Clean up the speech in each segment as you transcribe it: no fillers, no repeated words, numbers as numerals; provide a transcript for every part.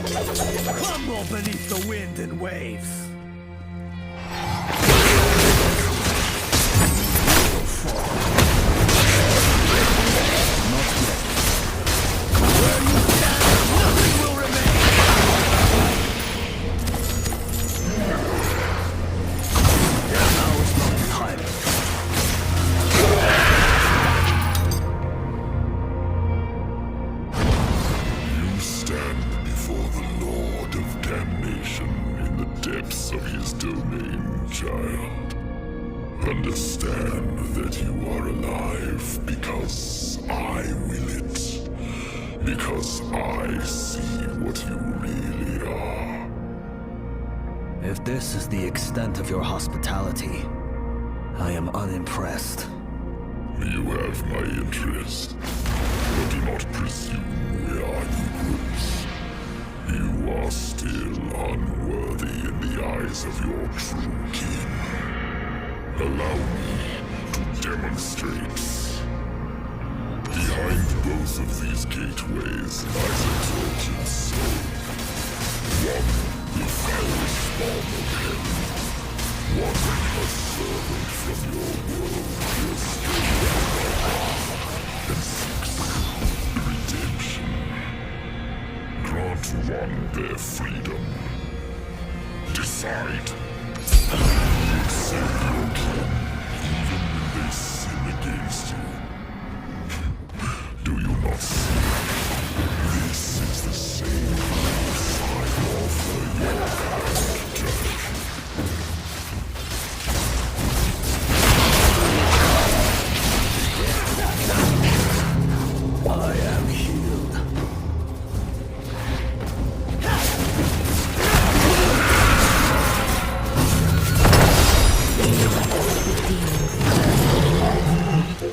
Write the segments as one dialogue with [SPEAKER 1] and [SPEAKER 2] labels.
[SPEAKER 1] Crumble beneath the wind and waves.
[SPEAKER 2] Understand that you are alive because I will it. Because I see what you really are.
[SPEAKER 1] If this is the extent of your hospitality, I am unimpressed.
[SPEAKER 2] You have my interest, but do not presume we are equals. You are still unworthy in the eyes of your true king. Allow me to demonstrate. Behind both of these gateways lies a tortured soul. One the foulest form of hell. One a servant from your world who escaped and seeks redemption. Grant one their freedom. Decide. Save your kin, even when they sin against you. Do you not see? This is the same price I offer your kind judge.
[SPEAKER 1] I am healed.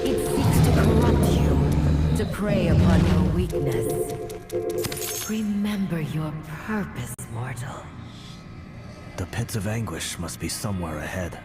[SPEAKER 3] It seeks to corrupt you, to prey upon your weakness. Remember your purpose, mortal.
[SPEAKER 1] The pits of anguish must be somewhere ahead.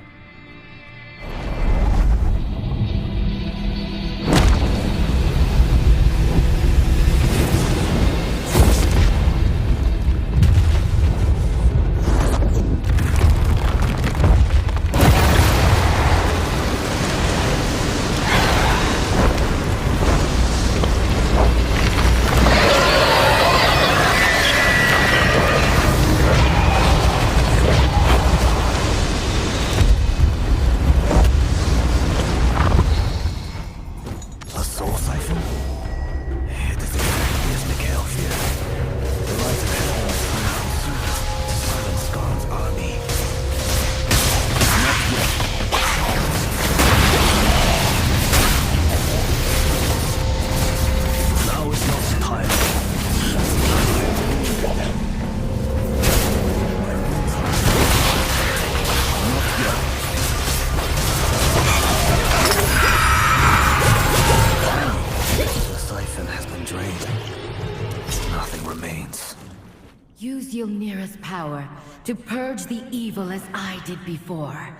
[SPEAKER 3] Use Ylnira's power to purge the evil as I did before.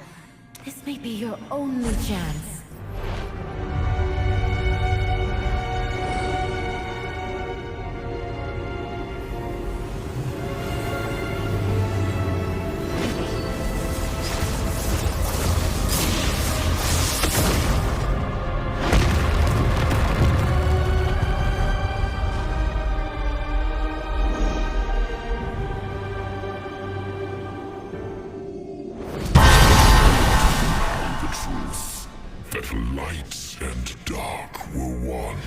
[SPEAKER 3] This may be your only chance.
[SPEAKER 2] Light and dark were one.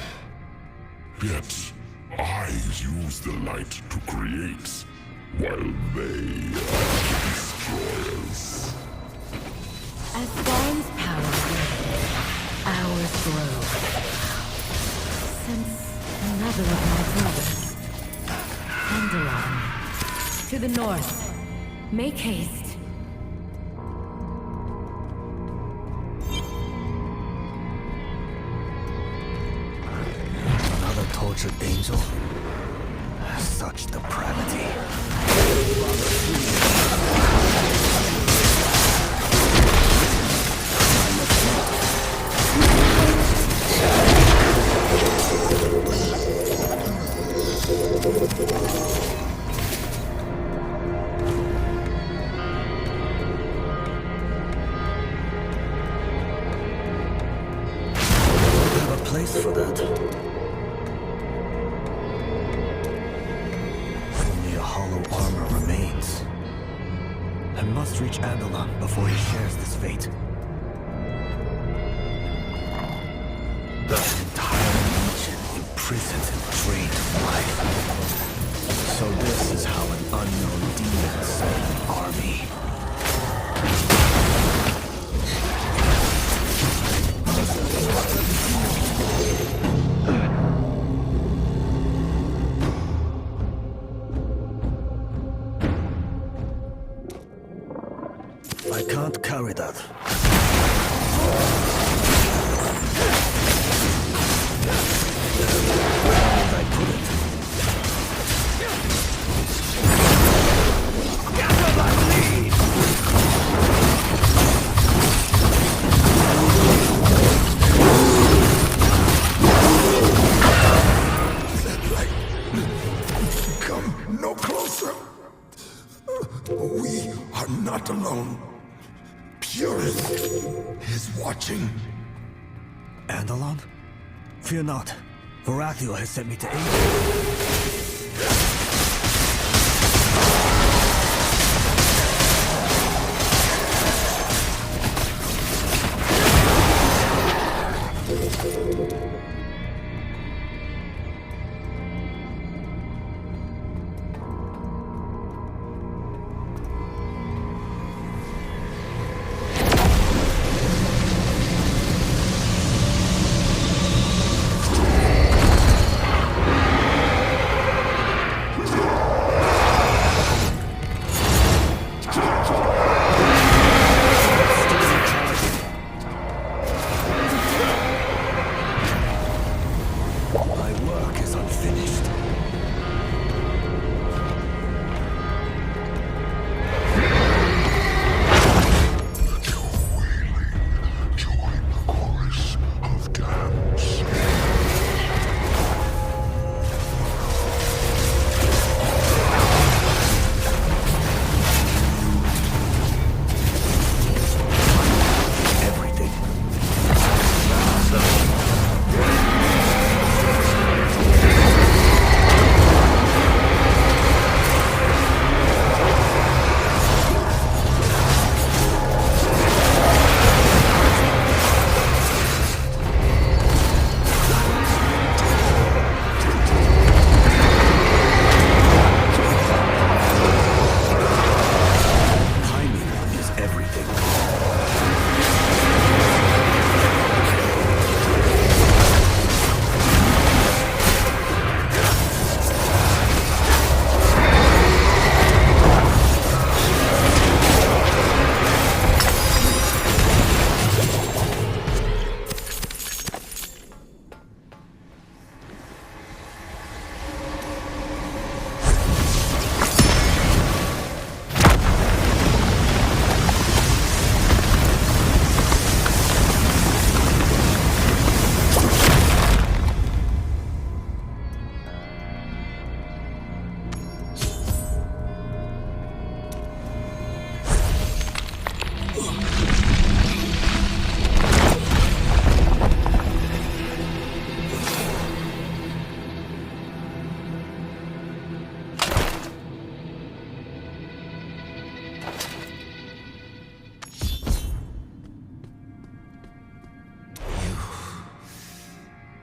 [SPEAKER 2] Yet I use the light to create, while they are the destroyers.
[SPEAKER 3] As Dawn's power grows, ours grow. Since another of my brothers, Endelon, to the north. Make haste.
[SPEAKER 1] Tortured angel? Such depravity. hollow armor remains. I must reach Andalon before he shares this fate. An entire legion imprisoned and drained of life. So this is how an unknown demon summoned an army. I can't carry that. Where did I put it? Gather my lead!
[SPEAKER 2] Come no closer. We are not alone. Purist is watching.
[SPEAKER 1] Andalon? Fear not. Varathio has sent me to aid you.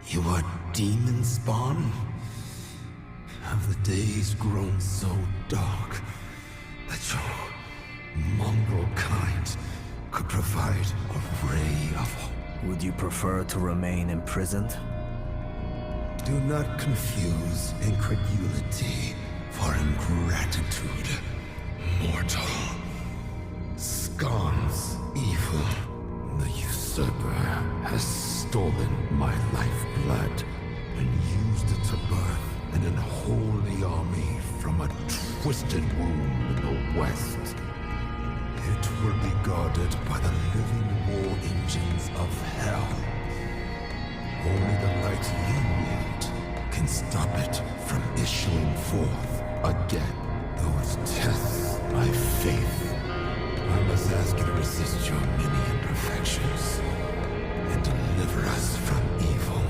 [SPEAKER 2] You are demon spawn? Have the days grown so dark that your mongrel kind could provide a ray of hope?
[SPEAKER 1] Would you prefer to remain imprisoned?
[SPEAKER 2] Do not confuse incredulity for ingratitude, mortal. Scorns evil. The usurper has stolen my lifeblood and used it to birth an unholy army from a twisted womb in the west. It will be guarded by the living war engines of hell. Only the light you wield can stop it from issuing forth again. Those tests my faith. I must ask you to resist your many imperfections and deliver us from evil.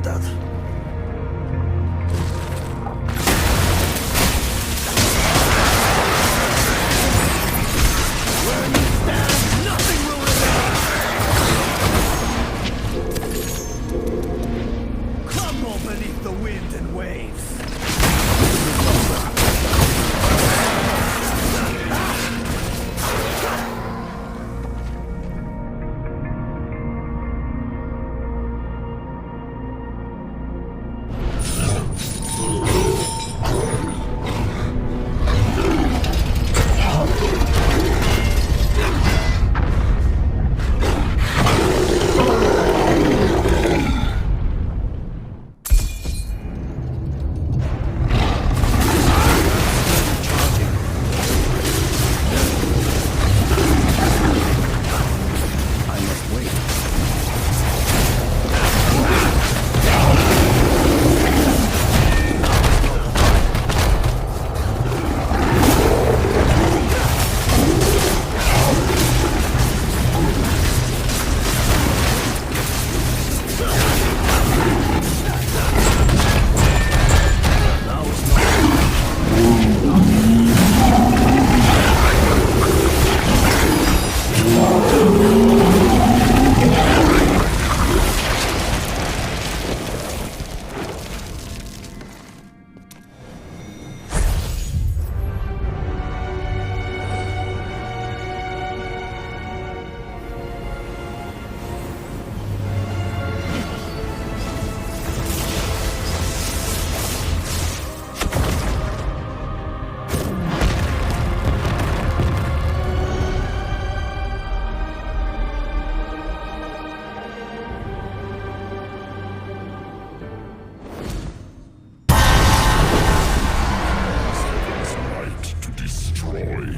[SPEAKER 1] verdad. Where you stand, nothing will remain! Crumble beneath the wind and waves.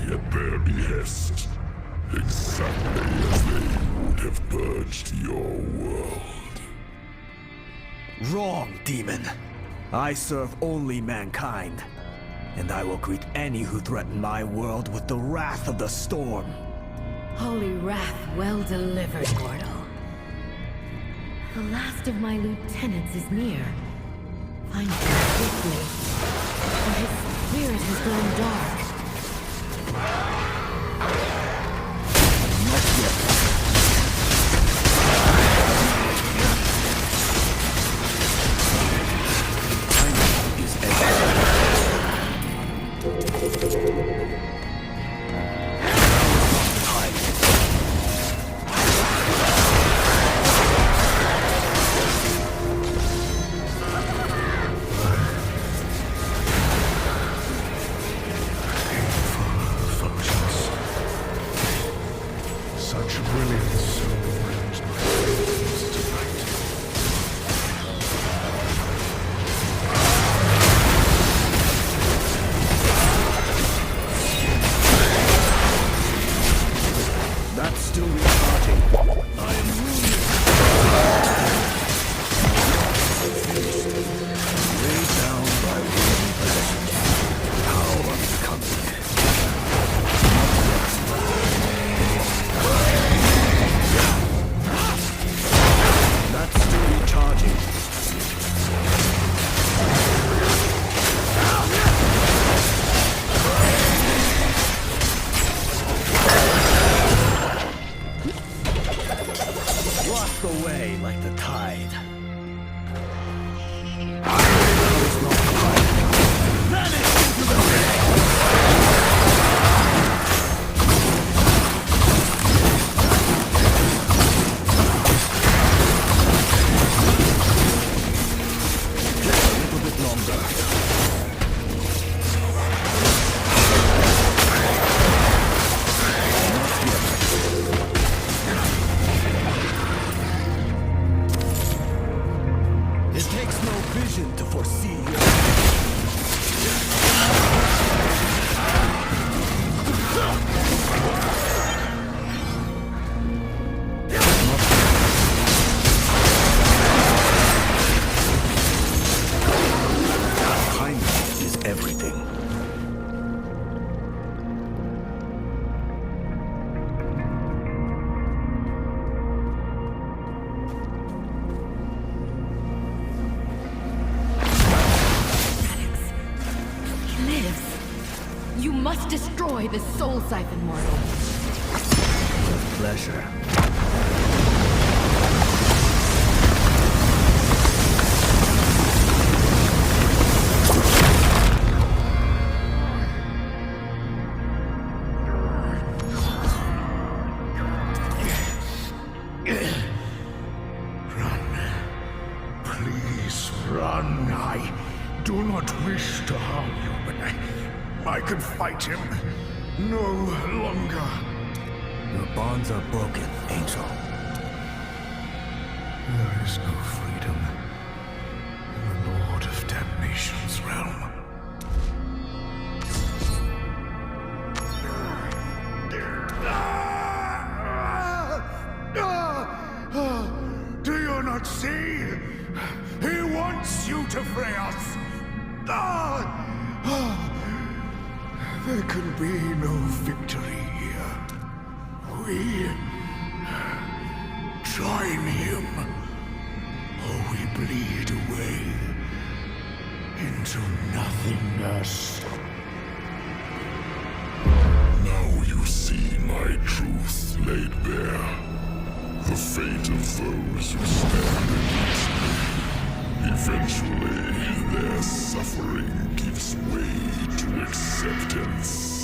[SPEAKER 2] At their behest, exactly as they would have purged your world.
[SPEAKER 1] Wrong, demon. I serve only mankind, and I will greet any who threaten my world with the wrath of the storm.
[SPEAKER 3] Holy wrath well delivered, mortal. The last of my lieutenants is near. Find him quickly, for his spirit has grown dark.
[SPEAKER 1] Not yet. Timing is
[SPEAKER 2] Such brilliance overwhelms my senses tonight.
[SPEAKER 1] That's still recharging. I am wounded. Laid down by worldly possessions. How unbecoming. That's still recharging. Washed away like the tide. Is not tide. Vanish into the a little bit longer. It takes no vision to foresee your... Kindness is everything.
[SPEAKER 3] must destroy this soul siphon mortal.
[SPEAKER 1] With pleasure.
[SPEAKER 4] Run. I do not wish to harm you, but I can fight him no longer.
[SPEAKER 1] Your bonds are broken, Angel.
[SPEAKER 4] There is no freedom in the Lord of Damnation's realm. Do you not see? He wants you to free us! There can be no victory here. We join him, or we bleed away into nothingness.
[SPEAKER 2] Now you see my truth laid bare. The fate of those who stand against me. Eventually, their suffering gives way to acceptance.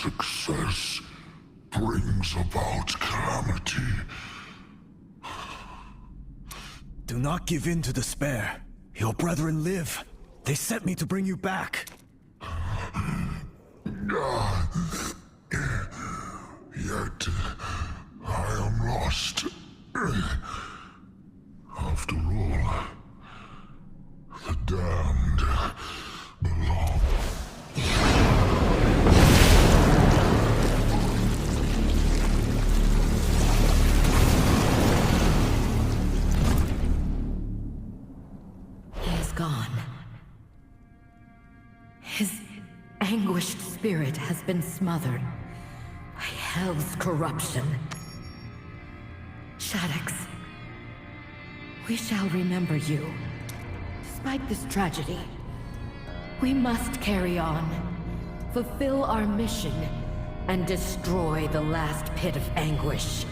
[SPEAKER 2] Success brings about calamity.
[SPEAKER 1] Do not give in to despair. Your brethren live. They sent me to bring you back.
[SPEAKER 2] Yet I am lost. After all, the damned belong.
[SPEAKER 3] He is gone. His anguished spirit has been smothered by hell's corruption. Shaddix, We shall remember you. Despite this tragedy, we must carry on, fulfill our mission, and destroy the last pit of anguish.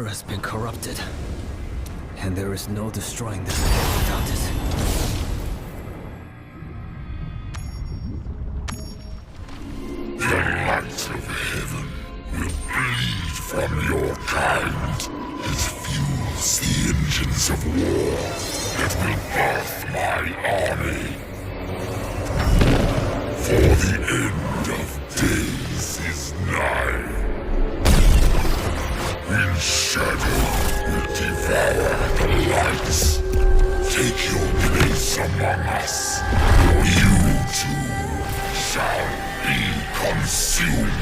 [SPEAKER 1] Has been corrupted, and there is no destroying this pit without it.
[SPEAKER 2] The light of heaven will bleed from your kind. It fuels the engines of war that will birth my army. For the end of days is nigh. In shadow will devour the lights. Take your place among us, or you too shall be consumed.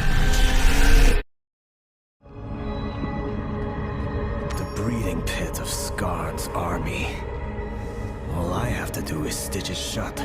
[SPEAKER 1] The breeding pit of Skarn's army. All I have to do is stitch it shut.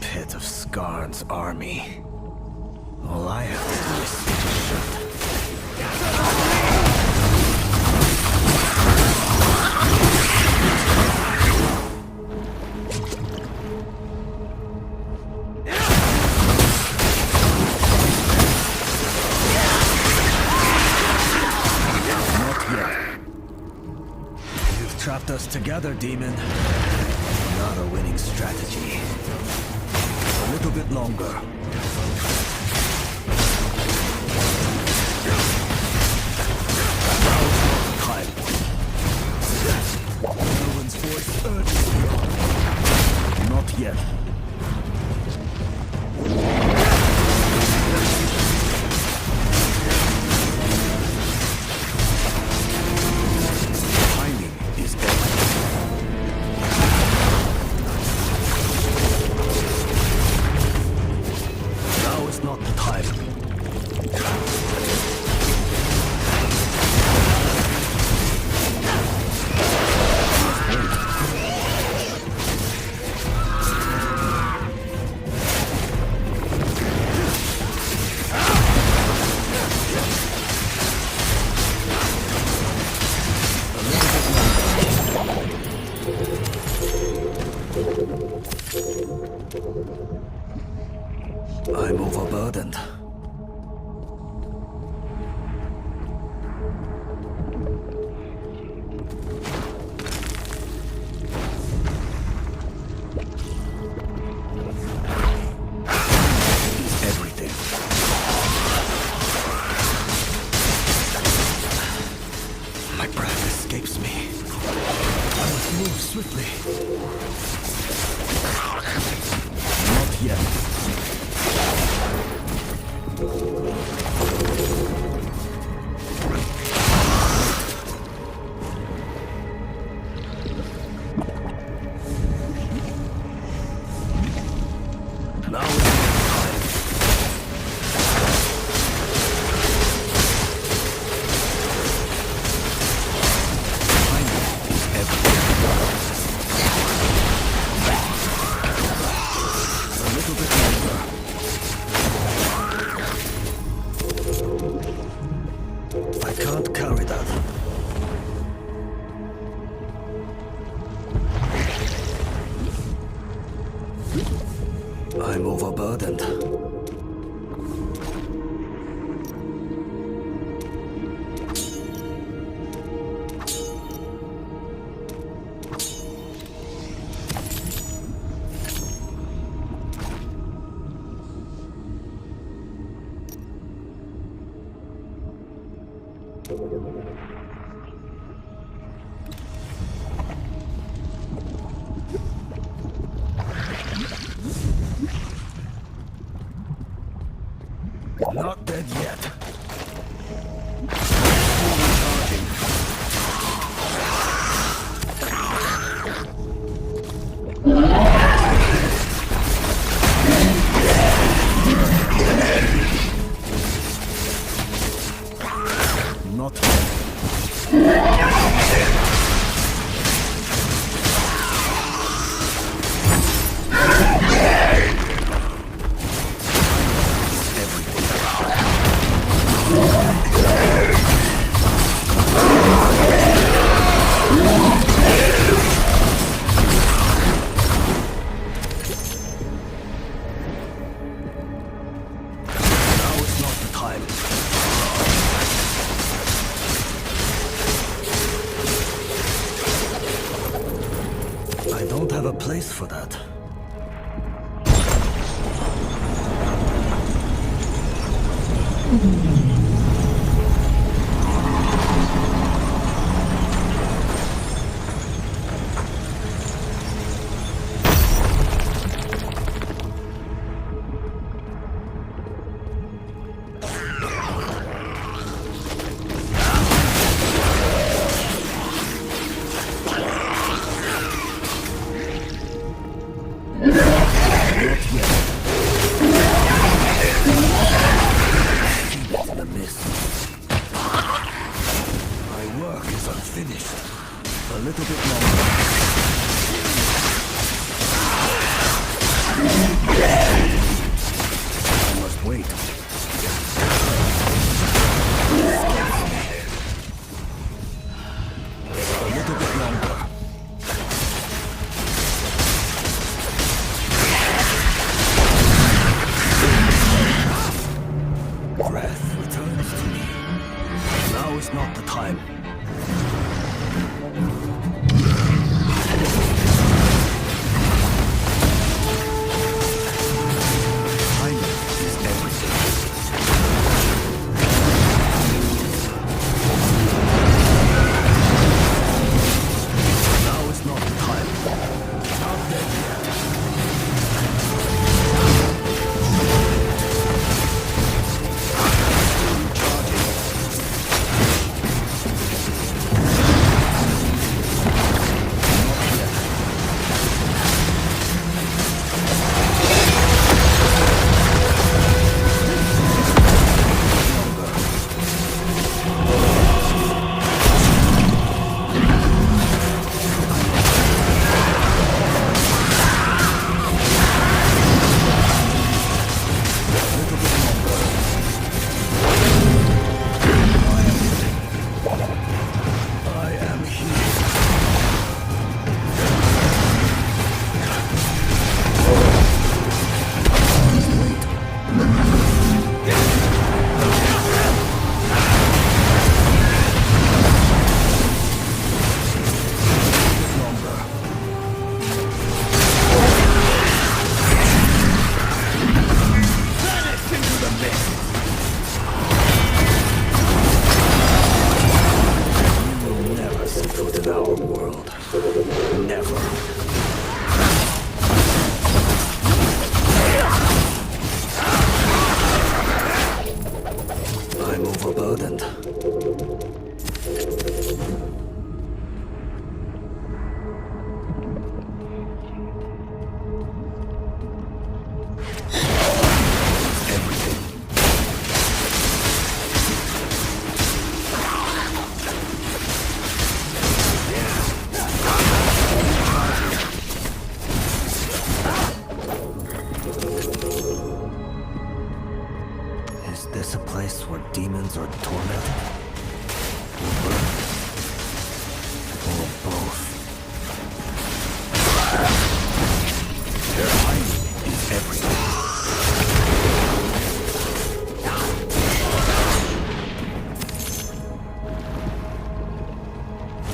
[SPEAKER 1] Pit of Skarn's army. All I have to do is stitch it shut. Not yet. You've trapped us together, demon. Not a winning strategy. A little bit longer. Time. Rowan's voice urges me. Not yet. Timing is everything. Not the time. I'm overburdened. Everything. My breath escapes me. I must move swiftly. Not yet. carry that. I'm overburdened. Not dead yet. Not I don't have a place for that. A little bit longer. I must wait. A little bit longer. Breath returns to me. Now is not the time.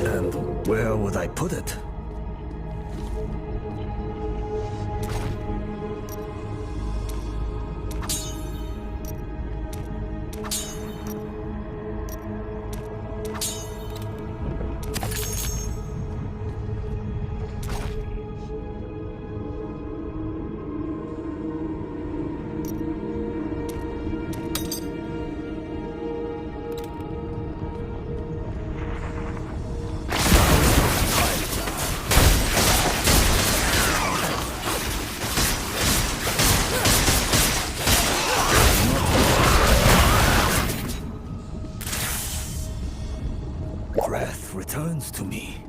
[SPEAKER 1] And where would I put it? Breath returns to me.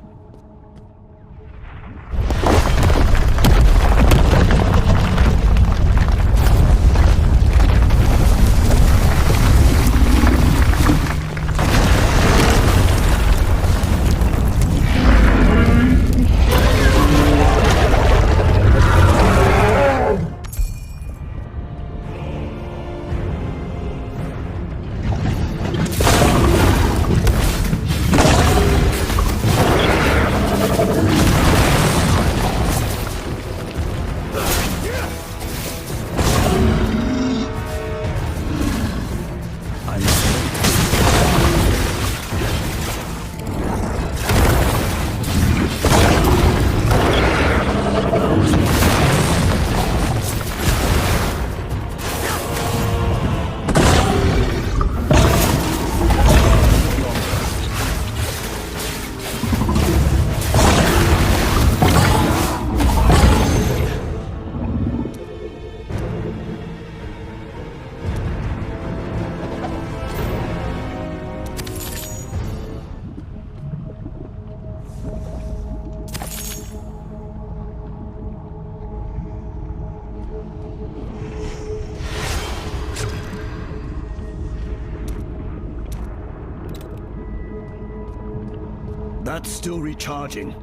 [SPEAKER 1] That's still recharging.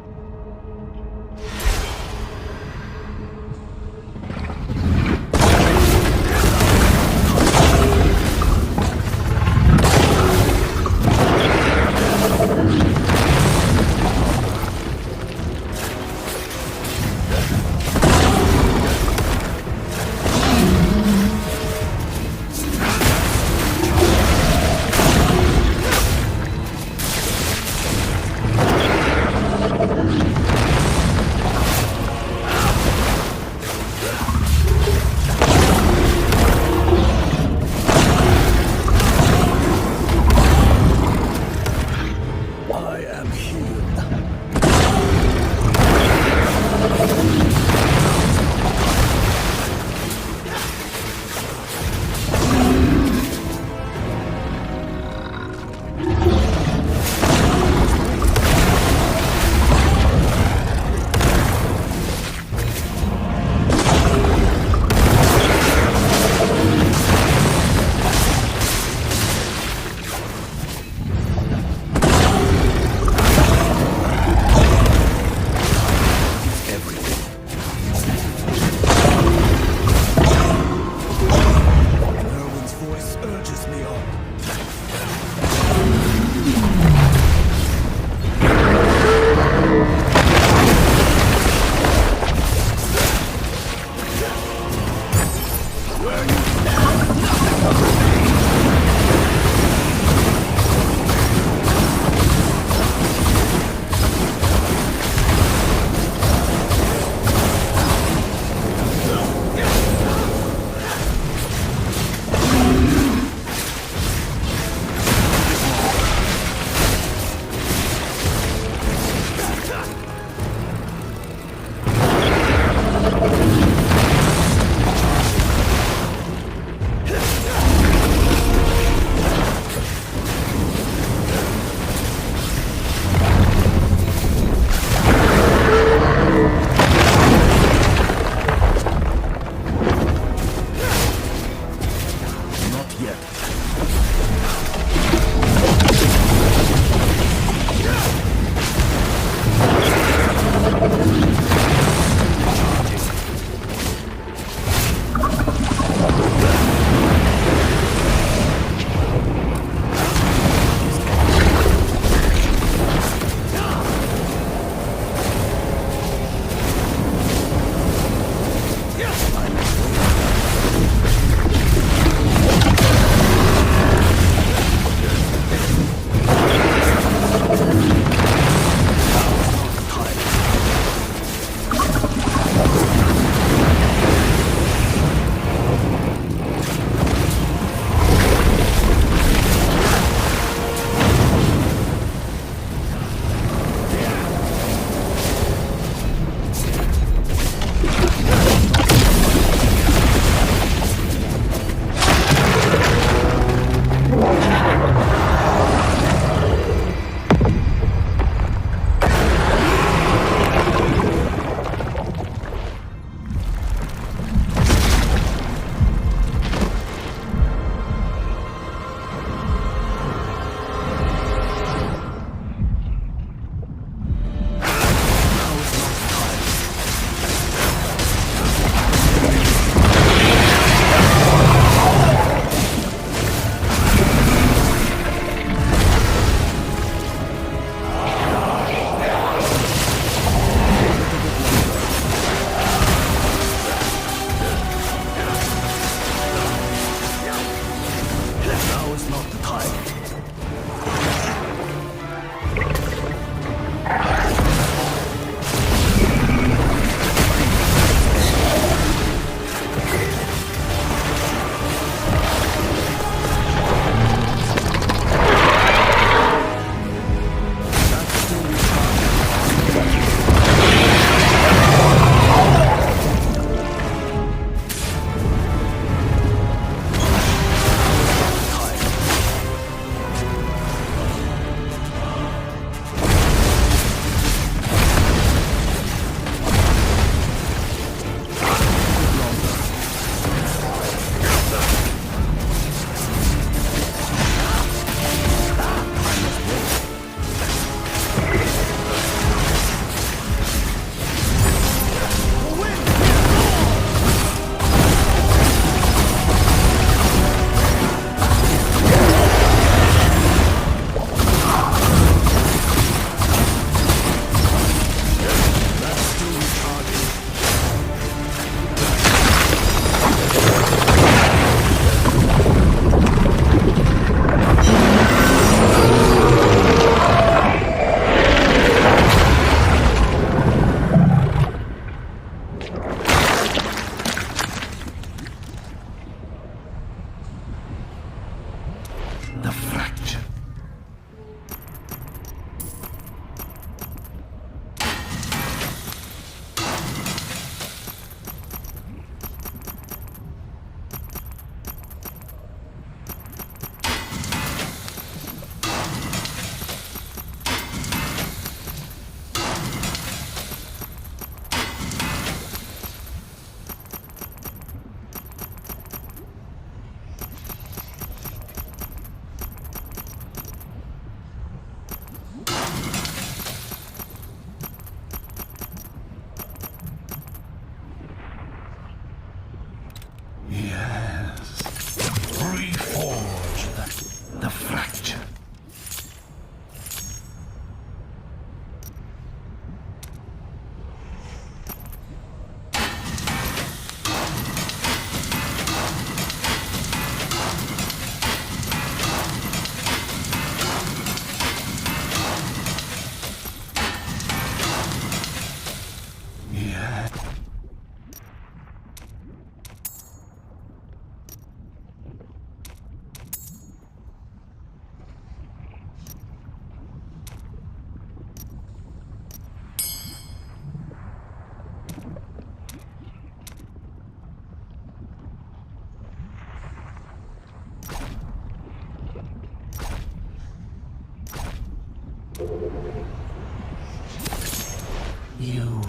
[SPEAKER 4] You.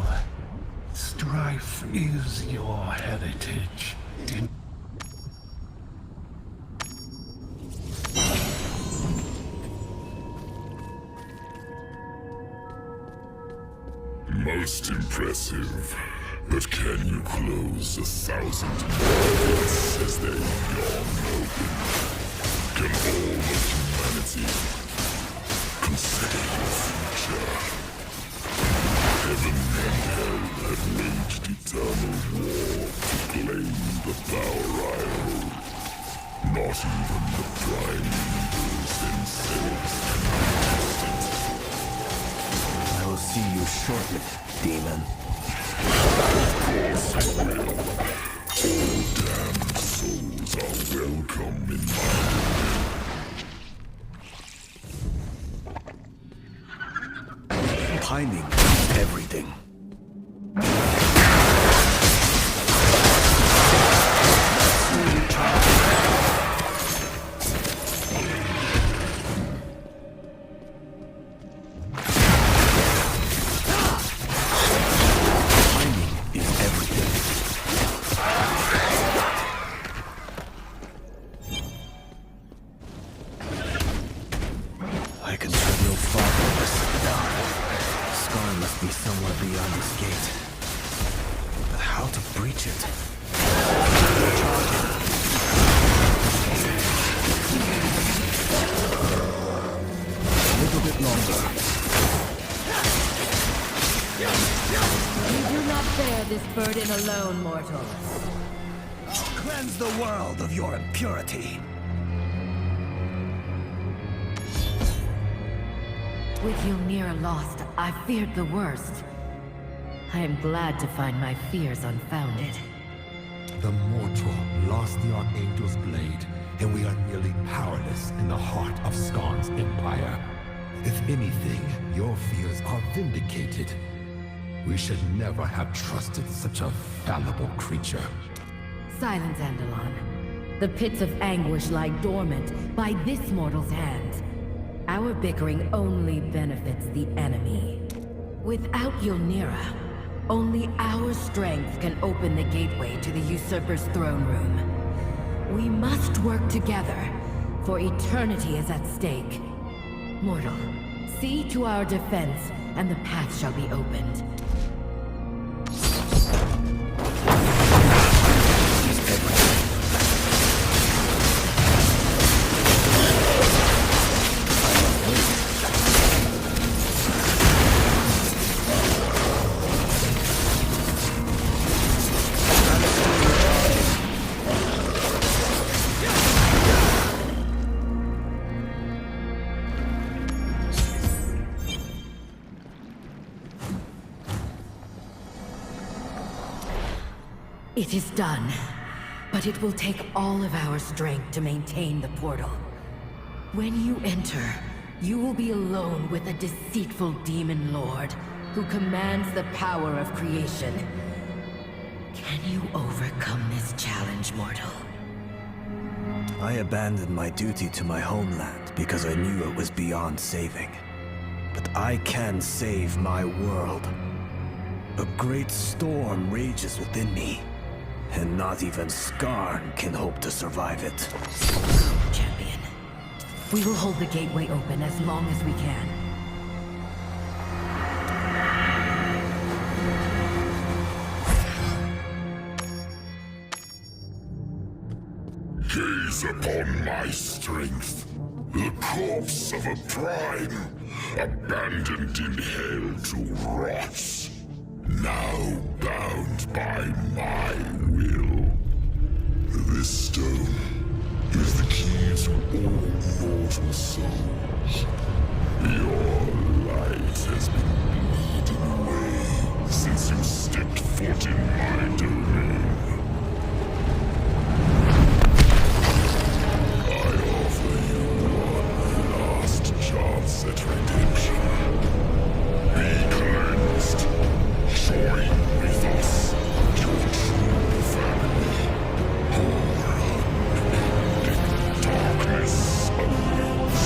[SPEAKER 4] Strife is your heritage.
[SPEAKER 2] Most impressive. But can you close 1,000 markets as they yawn open? Can all of humanity consider your future? Heaven and hell have waged eternal war to claim the power I hold. Not even the prime leaders themselves can contest it.
[SPEAKER 1] I will see you shortly, demon.
[SPEAKER 2] Of course I will. All damned souls are welcome in my domain.
[SPEAKER 1] Timing is everything. I can tread no farther in this dark. Scar must be somewhere beyond this gate. But how to breach it? A little bit longer.
[SPEAKER 3] You do not bear this burden alone, mortal.
[SPEAKER 1] Cleanse the world of your impurity.
[SPEAKER 3] With Ylnira lost, I feared the worst. I am glad to find my fears unfounded.
[SPEAKER 5] The mortal lost the Archangel's blade, and we are nearly powerless in the heart of Skarn's empire. If anything, your fears are vindicated. We should never have trusted such a fallible creature.
[SPEAKER 3] Silence, Andalon. The pits of anguish lie dormant by this mortal's hands. Our bickering only benefits the enemy. Without Ylnira, only our strength can open the gateway to the usurper's throne room. We must work together, for eternity is at stake. Mortal, see to our defense, and the path shall be opened. It is done, but it will take all of our strength to maintain the portal. When you enter, you will be alone with a deceitful demon lord who commands the power of creation. Can you overcome this challenge, mortal?
[SPEAKER 1] I abandoned my duty to my homeland because I knew it was beyond saving. But I can save my world. A great storm rages within me. And not even Skarn can hope to survive it.
[SPEAKER 3] Champion. We will hold the gateway open as long as we can.
[SPEAKER 2] Gaze upon my strength. The corpse of a prime, abandoned in hell to rot. Now bound by my will. This stone is the key to all mortal souls. Your light has been bleeding away since you stepped foot in my domain. I offer you one last chance at redemption. Be cleansed. Join with us, your true family. Unending darkness awaits.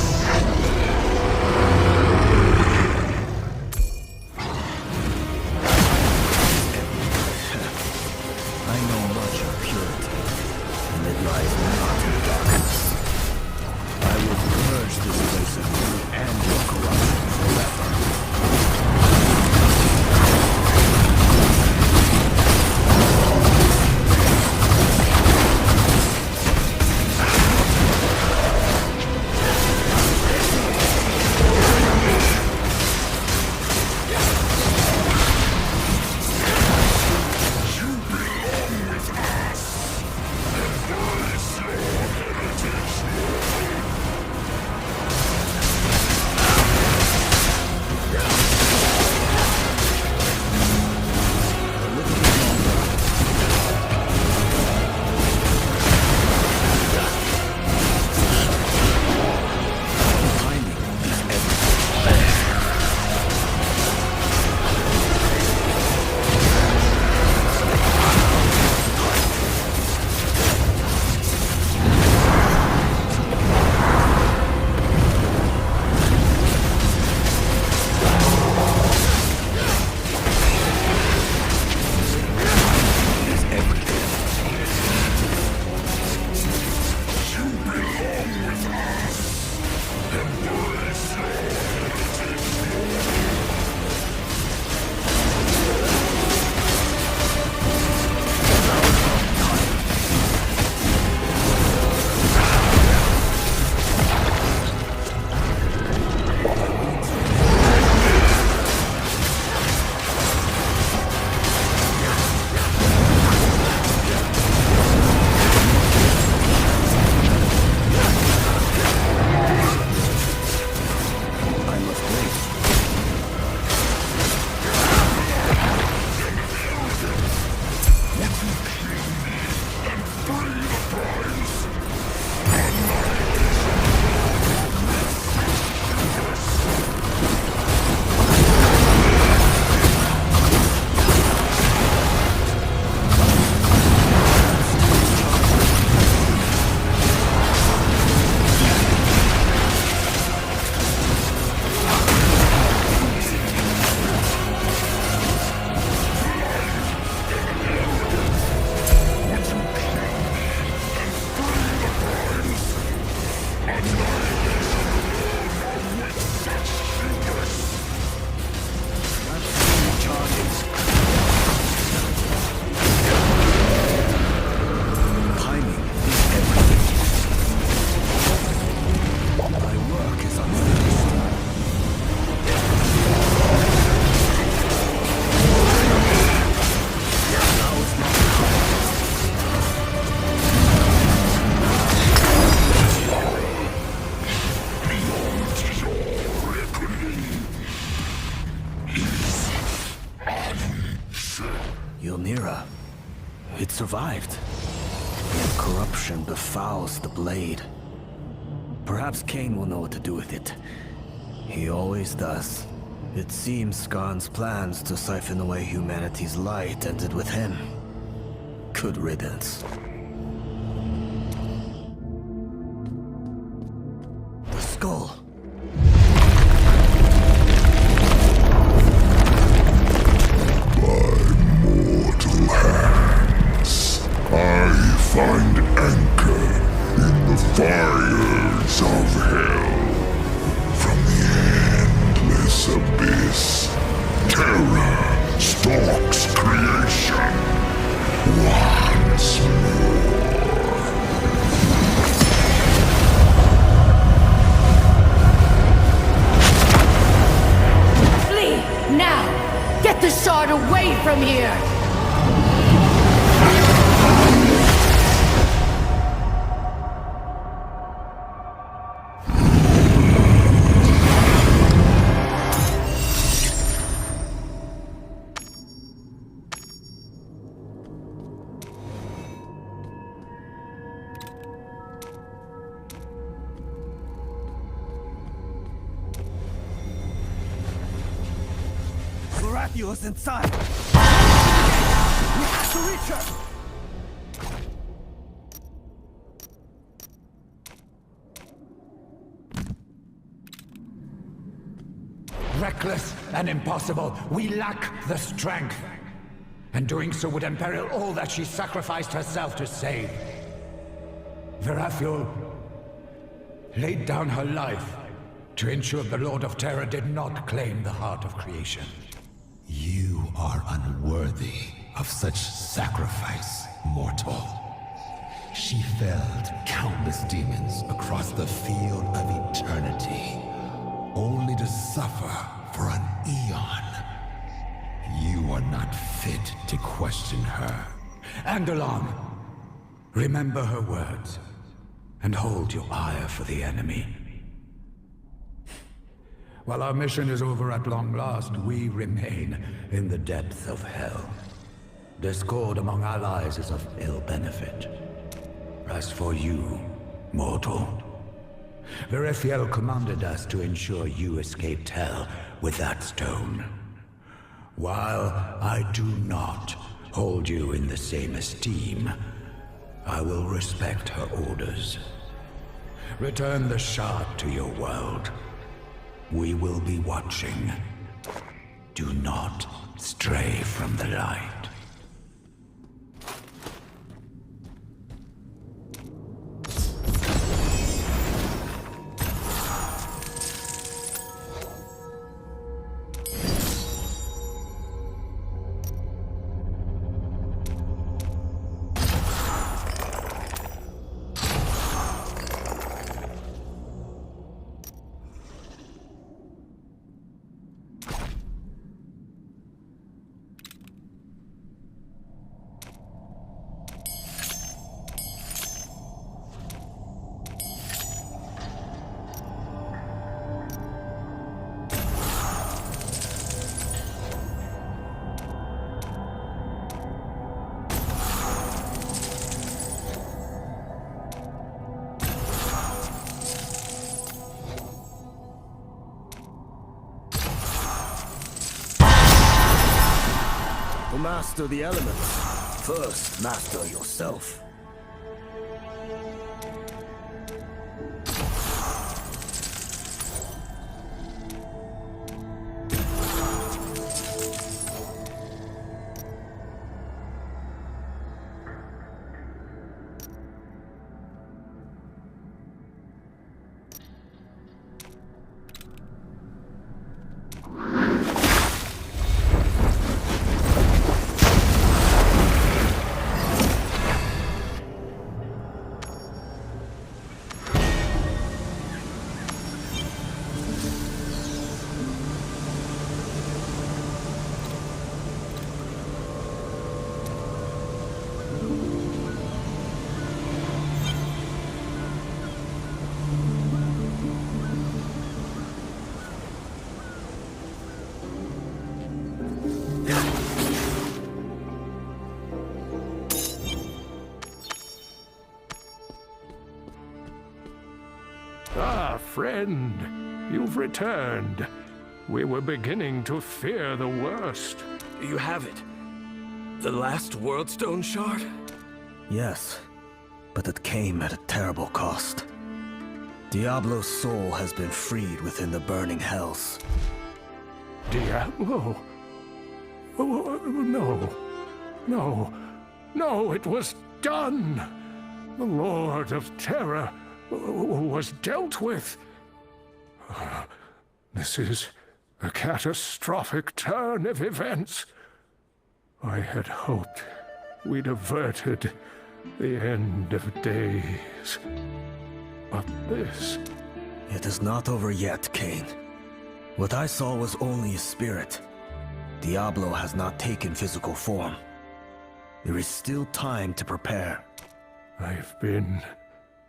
[SPEAKER 1] Ylmira. It survived. Yet corruption befouls the blade. Perhaps Cain will know what to do with it. He always does. It seems Skarn's plans to siphon away humanity's light ended with him. Good riddance. The skull.
[SPEAKER 2] Mortal hands, I find anchor in the fires of hell. From the endless abyss, terror stalks creation once more.
[SPEAKER 3] Flee! Now! Get the shard away from here!
[SPEAKER 1] Ferocious inside! We have to reach her!
[SPEAKER 6] Reckless and impossible. We lack the strength. And doing so would imperil all that she sacrificed herself to save. Verafil laid down her life to ensure the Lord of Terror did not claim the heart of creation.
[SPEAKER 5] You are unworthy of such sacrifice, mortal. She felled countless demons across the field of eternity, only to suffer for an eon. You are not fit to question her.
[SPEAKER 6] Andalon, remember her words, and hold your ire for the enemy. While our mission is over at long last, we remain in the depths of hell. Discord among allies is of ill benefit. As for you, mortal, Verithiel commanded us to ensure you escaped hell with that stone. While I do not hold you in the same esteem, I will respect her orders. Return the shard to your world. We will be watching. Do not stray from the light.
[SPEAKER 1] To master the elements, first master yourself.
[SPEAKER 7] friend. You've returned. We were beginning to fear the worst.
[SPEAKER 8] You have it. The last Worldstone shard?
[SPEAKER 1] Yes, but it came at a terrible cost. Diablo's soul has been freed within the burning hells.
[SPEAKER 7] Diablo? Oh, no. No. No, it was done! The Lord of Terror was dealt with. This is a catastrophic turn of events. I had hoped we'd averted the end of days. But this...
[SPEAKER 1] It is not over yet, Cain. What I saw was only a spirit. Diablo has not taken physical form. There is still time to prepare.
[SPEAKER 7] I've been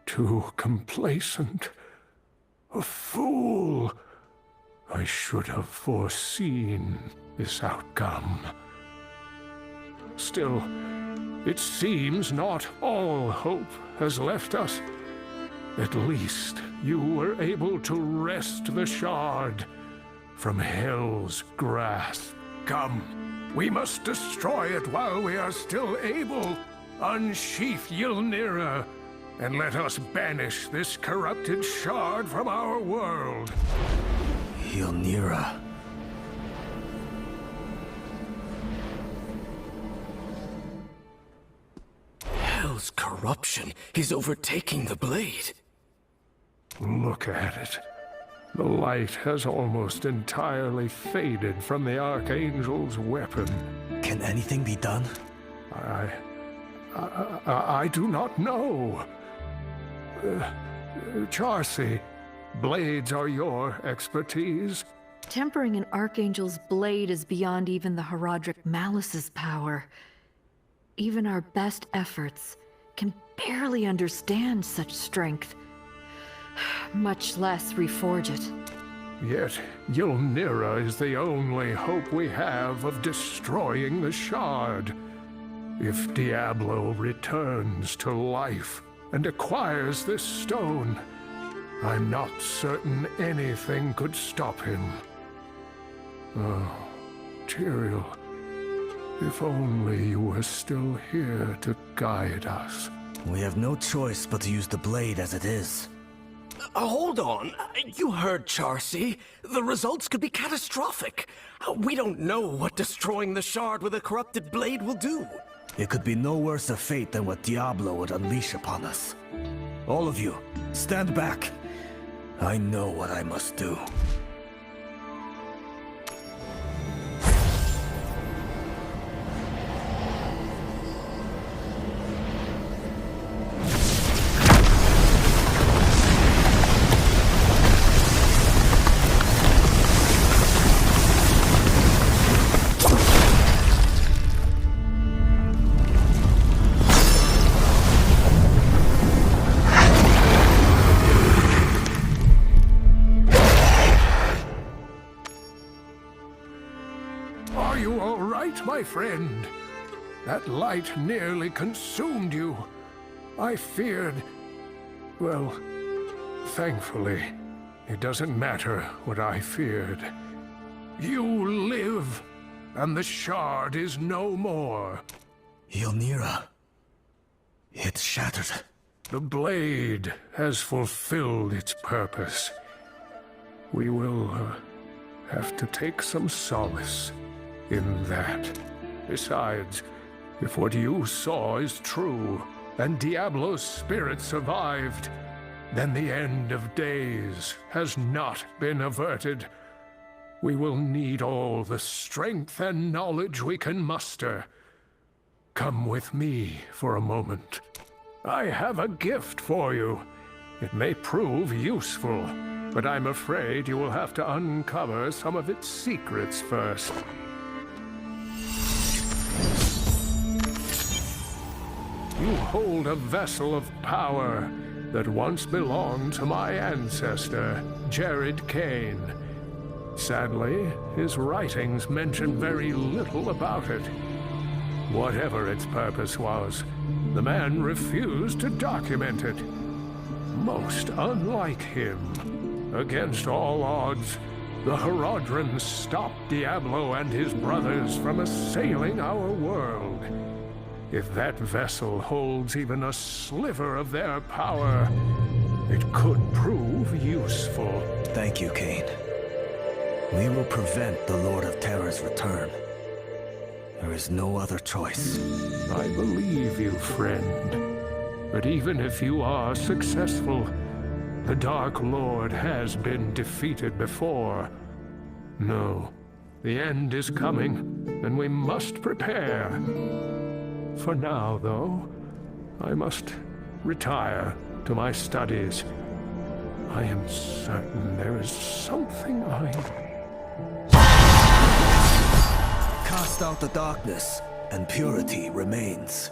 [SPEAKER 7] too complacent. A fool. I should have foreseen this outcome. Still, it seems not all hope has left us. At least you were able to wrest the shard from Hell's grasp. Come, we must destroy it while we are still able. Unsheath Ylnira, and let us banish this corrupted shard from our world.
[SPEAKER 1] Ylnira.
[SPEAKER 8] Hell's corruption is overtaking the blade.
[SPEAKER 7] Look at it. The light has almost entirely faded from the Archangel's weapon.
[SPEAKER 1] Can anything be done?
[SPEAKER 7] I do not know. Charcy, blades are your expertise.
[SPEAKER 9] Tempering an Archangel's blade is beyond even the Herodric Malice's power. Even our best efforts can barely understand such strength, much less reforge it.
[SPEAKER 7] Yet, Ylnira is the only hope we have of destroying the shard. If Diablo returns to life and acquires this stone, I'm not certain anything could stop him. Oh, Tyrael, if only you were still here to guide us.
[SPEAKER 1] We have no choice but to use the blade as it is.
[SPEAKER 8] Hold on. You heard Charcy. The results could be catastrophic. We don't know what destroying the shard with a corrupted blade will do.
[SPEAKER 1] It could be no worse a fate than what Diablo would unleash upon us. All of you, stand back. I know what I must do.
[SPEAKER 7] My friend, that light nearly consumed you. I feared... Well, thankfully, it doesn't matter what I feared. You live, and the shard is no more.
[SPEAKER 1] Ylnira. It's shattered.
[SPEAKER 7] The blade has fulfilled its purpose. We will have to take some solace in that. Besides, if what you saw is true, and Diablo's spirit survived, then the end of days has not been averted. We will need all the strength and knowledge we can muster. Come with me for a moment. I have a gift for you. It may prove useful, but I'm afraid you will have to uncover some of its secrets first. You hold a vessel of power that once belonged to my ancestor, Jared Cain. Sadly, his writings mention very little about it. Whatever its purpose was, the man refused to document it. Most unlike him. Against all odds, the Herodrans stopped Diablo and his brothers from assailing our world. If that vessel holds even a sliver of their power, it could prove useful.
[SPEAKER 1] Thank you, Cain. We will prevent the Lord of Terror's return. There is no other choice.
[SPEAKER 7] I believe you, friend. But even if you are successful, the Dark Lord has been defeated before. No, the end is coming, and we must prepare. For now, though, I must retire to my studies. I am certain there is something
[SPEAKER 1] Cast out the darkness, and purity remains.